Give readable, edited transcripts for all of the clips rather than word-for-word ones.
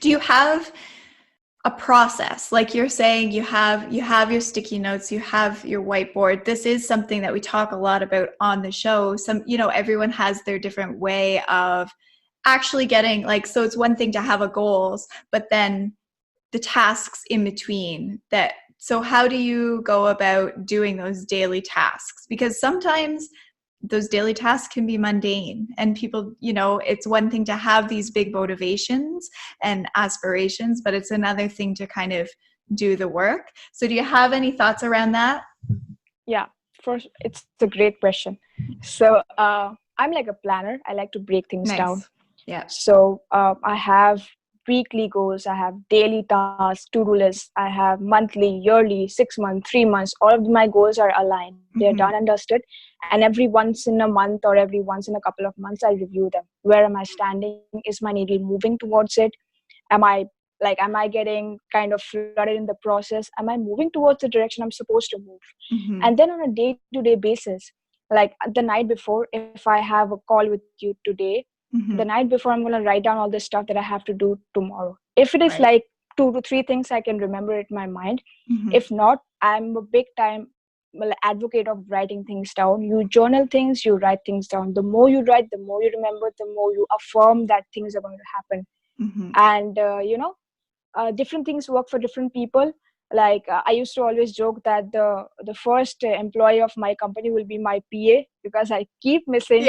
Do you have a process? Like you're saying, you have your sticky notes, you have your whiteboard. This is something that we talk a lot about on the show. Everyone has their different way of actually getting, like, so it's one thing to have a goals, but then the tasks in between that. So how do you go about doing those daily tasks? Because sometimes those daily tasks can be mundane, and people, it's one thing to have these big motivations and aspirations, but it's another thing to kind of do the work. So do you have any thoughts around that? Yeah, first, it's a great question. So I'm like a planner. I like to break things down. Nice. Yeah. So I have weekly goals, I have daily tasks, to-do lists, I have monthly, yearly, 6 months, 3 months. All of my goals are aligned. They're done and dusted. And every once in a month or every once in a couple of months, I review them. Where am I standing? Is my needle moving towards it? Am I getting kind of flooded in the process? Am I moving towards the direction I'm supposed to move? And then on a day-to-day basis, like the night before, if I have a call with you today, the night before, I'm going to write down all the stuff that I have to do tomorrow. If it is like 2 to 3 things, I can remember it in my mind. If not, I'm a big time advocate of writing things down. You journal things, you write things down. The more you write, the more you remember, the more you affirm that things are going to happen. And different things work for different people. Like I used to always joke that the first employee of my company will be my PA, because I keep missing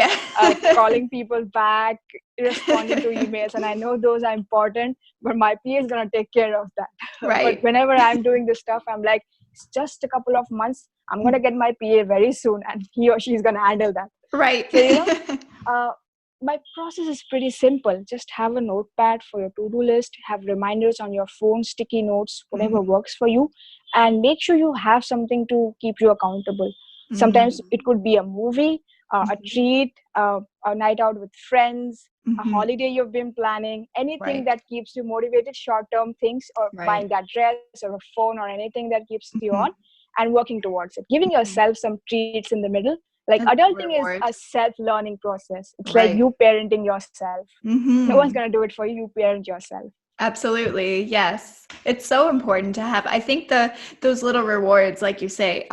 calling people back, responding to emails, and I know those are important, but my PA is going to take care of that. But whenever I'm doing this stuff, I'm like, it's just a couple of months, I'm going to get my PA very soon, and he or she is going to handle that. So my process is pretty simple. Just have a notepad for your to-do list, have reminders on your phone, sticky notes, whatever works for you, and make sure you have something to keep you accountable. Sometimes it could be a movie, a treat, a night out with friends, a holiday you've been planning, anything that keeps you motivated, short-term things, or buying that dress or a phone or anything that keeps you on, and working towards it. Giving yourself some treats in the middle. Like adulting is a self-learning process. It's like you parenting yourself. No one's going to do it for you. You parent yourself. Absolutely. Yes. It's so important to have. I think those little rewards, like you say,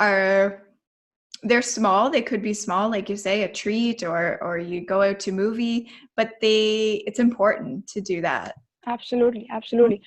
they're small. They could be small, like you say, a treat, or you go out to movie, but it's important to do that. Absolutely.